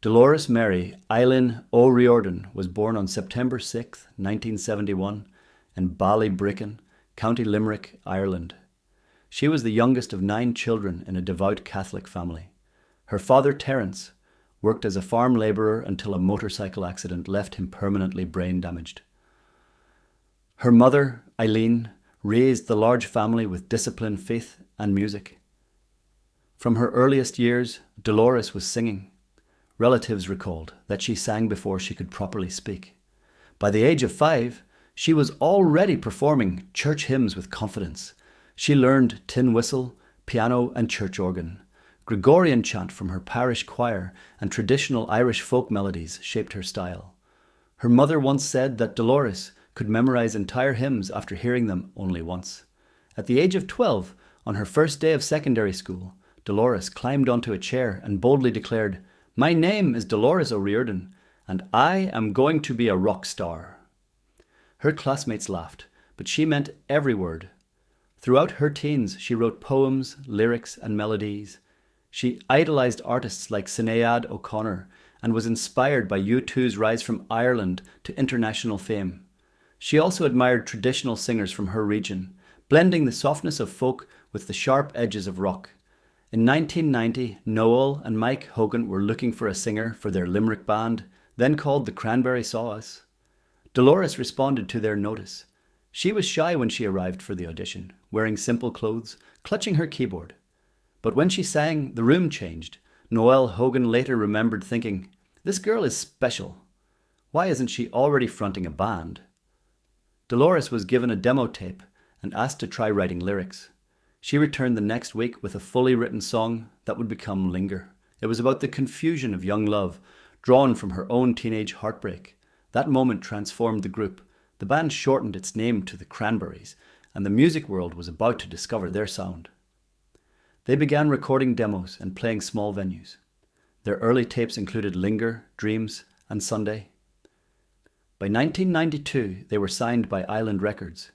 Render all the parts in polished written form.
Dolores Mary Eileen O'Riordan was born on September 6, 1971, in Ballybricken, County Limerick, Ireland. She was the youngest of 9 children in a devout Catholic family. Her father, Terence, worked as a farm labourer until a motorcycle accident left him permanently brain damaged. Her mother, Eileen, raised the large family with discipline, faith, and music. From her earliest years, Dolores was singing. Relatives recalled that she sang before she could properly speak. By the age of 5, she was already performing church hymns with confidence. She learned tin whistle, piano, and church organ. Gregorian chant from her parish choir and traditional Irish folk melodies shaped her style. Her mother once said that Dolores could memorize entire hymns after hearing them only once. At the age of 12, on her first day of secondary school, Dolores climbed onto a chair and boldly declared, "My name is Dolores O'Riordan, and I am going to be a rock star." Her classmates laughed, but she meant every word. Throughout her teens, she wrote poems, lyrics, and melodies. She idolized artists like Sinead O'Connor and was inspired by U2's rise from Ireland to international fame. She also admired traditional singers from her region, blending the softness of folk with the sharp edges of rock. In 1990, Noel and Mike Hogan were looking for a singer for their Limerick band, then called the Cranberries Dolores. Dolores responded to their notice. She was shy when she arrived for the audition, wearing simple clothes, clutching her keyboard. But when she sang, the room changed. Noel Hogan later remembered thinking, "This girl is special. Why isn't she already fronting a band?" Dolores was given a demo tape and asked to try writing lyrics. She returned the next week with a fully written song that would become Linger. It was about the confusion of young love, drawn from her own teenage heartbreak. That moment transformed the group. The band shortened its name to the Cranberries, and the music world was about to discover their sound. They began recording demos and playing small venues. Their early tapes included Linger, Dreams, and Sunday. By 1992, they were signed by Island Records.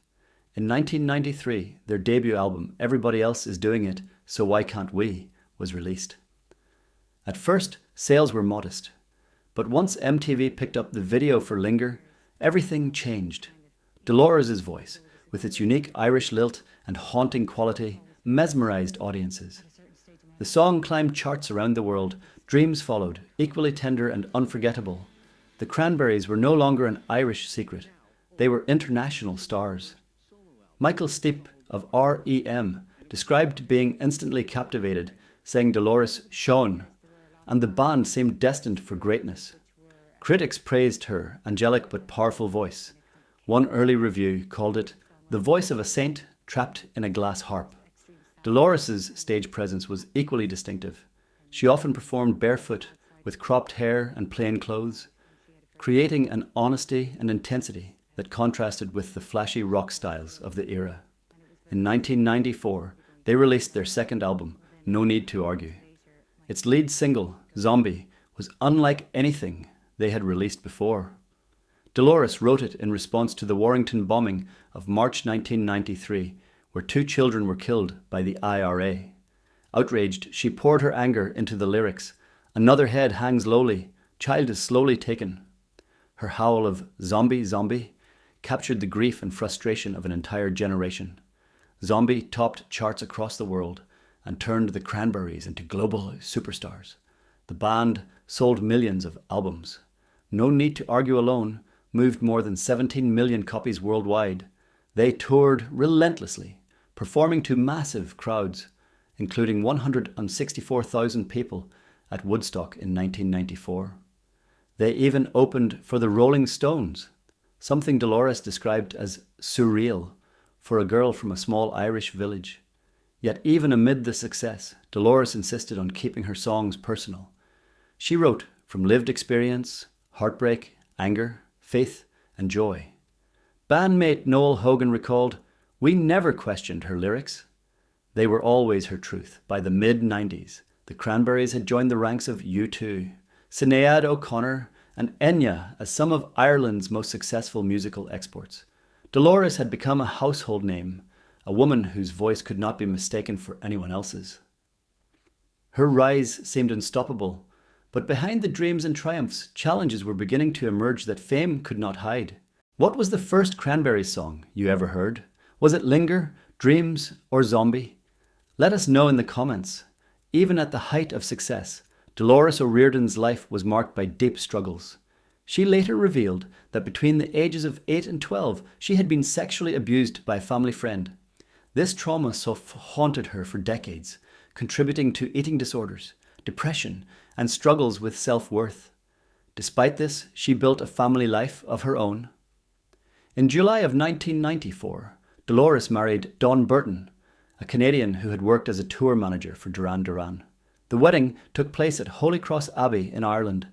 In 1993, their debut album, Everybody Else Is Doing It, So Why Can't We, was released. At first, sales were modest, but once MTV picked up the video for Linger, everything changed. Dolores' voice, with its unique Irish lilt and haunting quality, mesmerized audiences. The song climbed charts around the world. Dreams followed, equally tender and unforgettable. The Cranberries were no longer an Irish secret. They were international stars. Michael Stipe of REM described being instantly captivated, saying Dolores shone, and the band seemed destined for greatness. Critics praised her angelic but powerful voice. One early review called it the voice of a saint trapped in a glass harp. Dolores' stage presence was equally distinctive. She often performed barefoot, with cropped hair and plain clothes, creating an honesty and intensity that contrasted with the flashy rock styles of the era. In 1994, they released their second album, No Need to Argue. Its lead single, Zombie, was unlike anything they had released before. Dolores wrote it in response to the Warrington bombing of March 1993, where 2 children were killed by the IRA. Outraged, she poured her anger into the lyrics. Another head hangs lowly, child is slowly taken. Her howl of "Zombie, zombie" captured the grief and frustration of an entire generation. Zombie topped charts across the world and turned the Cranberries into global superstars. The band sold millions of albums. No Need to Argue alone moved more than 17 million copies worldwide. They toured relentlessly, performing to massive crowds, including 164,000 people at Woodstock in 1994. They even opened for the Rolling Stones, something Dolores described as surreal for a girl from a small Irish village. Yet even amid the success, Dolores insisted on keeping her songs personal. She wrote from lived experience, heartbreak, anger, faith, and joy. Bandmate Noel Hogan recalled, "We never questioned her lyrics. They were always her truth." By the mid-90s, the Cranberries had joined the ranks of U2, Sinead O'Connor, and Enya as some of Ireland's most successful musical exports. Dolores had become a household name, a woman whose voice could not be mistaken for anyone else's. Her rise seemed unstoppable, But behind the dreams and triumphs, challenges were beginning to emerge that fame could not hide. What was the first Cranberries song you ever heard? Was it Linger, Dreams, or Zombie? Let us know in the comments. Even at the height of success, Dolores O'Riordan's life was marked by deep struggles. She later revealed that between the ages of 8 and 12, she had been sexually abused by a family friend. This trauma haunted her for decades, contributing to eating disorders, depression, and struggles with self-worth. Despite this, she built a family life of her own. In July of 1994, Dolores married Don Burton, a Canadian who had worked as a tour manager for Duran Duran. The wedding took place at Holy Cross Abbey in Ireland.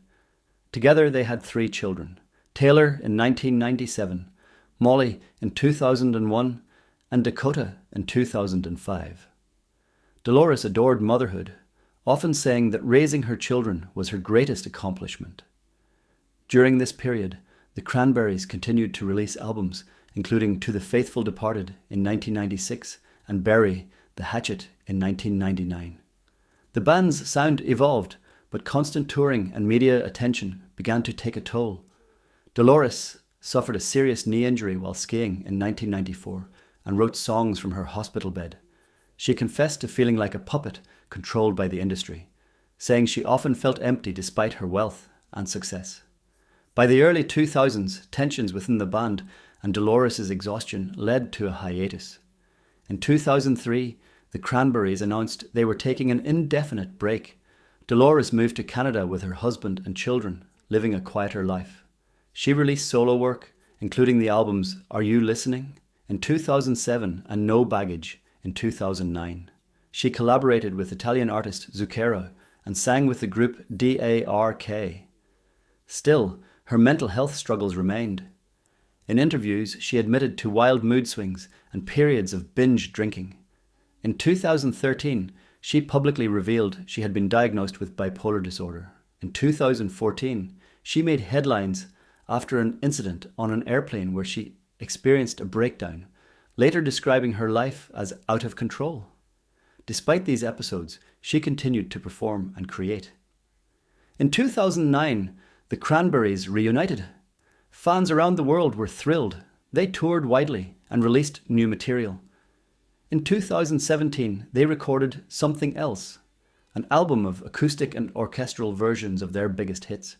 Together they had 3 children, Taylor in 1997, Molly in 2001, and Dakota in 2005. Dolores adored motherhood, often saying that raising her children was her greatest accomplishment. During this period, the Cranberries continued to release albums, including To the Faithful Departed in 1996 and Bury the Hatchet in 1999. The band's sound evolved, but constant touring and media attention began to take a toll. Dolores suffered a serious knee injury while skiing in 1994 and wrote songs from her hospital bed. She confessed to feeling like a puppet controlled by the industry, saying she often felt empty despite her wealth and success. By the early 2000s, tensions within the band and Dolores' exhaustion led to a hiatus. In 2003, the Cranberries announced they were taking an indefinite break. Dolores moved to Canada with her husband and children, living a quieter life. She released solo work, including the albums Are You Listening? In 2007 and No Baggage in 2009. She collaborated with Italian artist Zucchero and sang with the group DARK. Still, her mental health struggles remained. In interviews, she admitted to wild mood swings and periods of binge drinking. In 2013, she publicly revealed she had been diagnosed with bipolar disorder. In 2014, she made headlines after an incident on an airplane where she experienced a breakdown, later describing her life as out of control. Despite these episodes, she continued to perform and create. In 2009, the Cranberries reunited. Fans around the world were thrilled. They toured widely and released new material. In 2017, they recorded Something Else, an album of acoustic and orchestral versions of their biggest hits.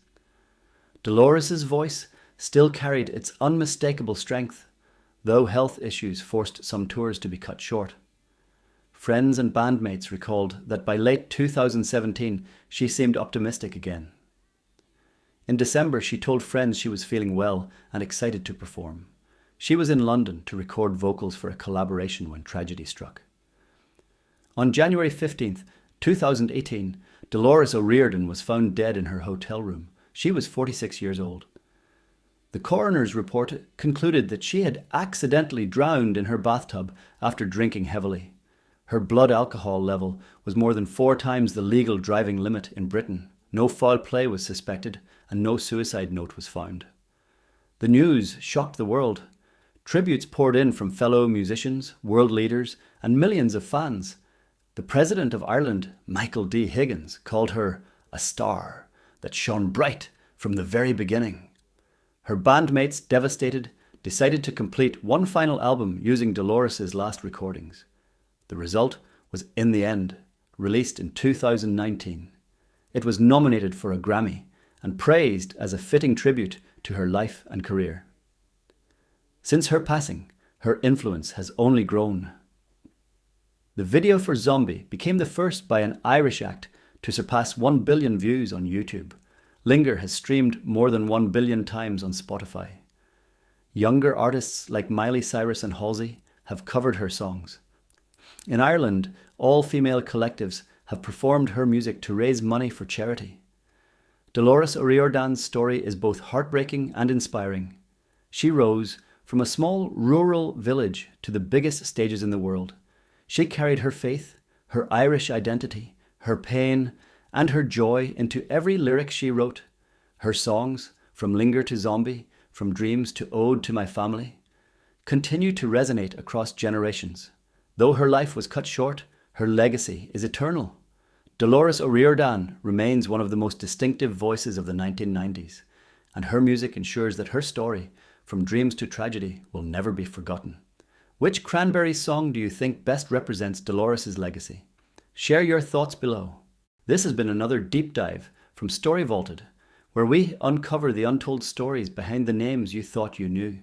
Dolores' voice still carried its unmistakable strength, though health issues forced some tours to be cut short. Friends and bandmates recalled that by late 2017, she seemed optimistic again. In December, she told friends she was feeling well and excited to perform. She was in London to record vocals for a collaboration when tragedy struck. On January 15th, 2018, Dolores O'Riordan was found dead in her hotel room. She was 46 years old. The coroner's report concluded that she had accidentally drowned in her bathtub after drinking heavily. Her blood alcohol level was more than 4 times the legal driving limit in Britain. No foul play was suspected, and no suicide note was found. The news shocked the world. Tributes poured in from fellow musicians, world leaders, and millions of fans. The President of Ireland, Michael D. Higgins, called her a star that shone bright from the very beginning. Her bandmates, devastated, decided to complete one final album using Dolores' last recordings. The result was In the End, released in 2019. It was nominated for a Grammy and praised as a fitting tribute to her life and career. Since her passing, her influence has only grown. The video for Zombie became the first by an Irish act to surpass 1 billion views on YouTube. Linger has streamed more than 1 billion times on Spotify. Younger artists like Miley Cyrus and Halsey have covered her songs. In Ireland, all female collectives have performed her music to raise money for charity. Dolores O'Riordan's story is both heartbreaking and inspiring. She rose from a small rural village to the biggest stages in the world. She carried her faith, her Irish identity, her pain, and her joy into every lyric she wrote. Her songs, from Linger to Zombie, from Dreams to Ode to My Family, continue to resonate across generations. Though her life was cut short, her legacy is eternal. Dolores O'Riordan remains one of the most distinctive voices of the 1990s, and her music ensures that her story, from dreams to tragedy, will never be forgotten. Which Cranberries song do you think best represents Dolores' legacy? Share your thoughts below. This has been another deep dive from Story Vaulted, where we uncover the untold stories behind the names you thought you knew.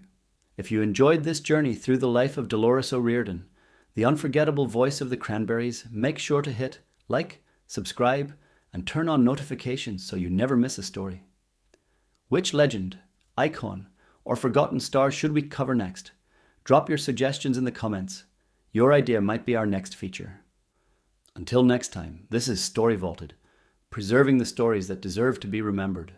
If you enjoyed this journey through the life of Dolores O'Riordan, the unforgettable voice of the Cranberries, make sure to hit like, subscribe, and turn on notifications so you never miss a story. Which legend, icon, or forgotten star should we cover next? Drop your suggestions in the comments. Your idea might be our next feature. Until next time, this is Story Vaulted, preserving the stories that deserve to be remembered.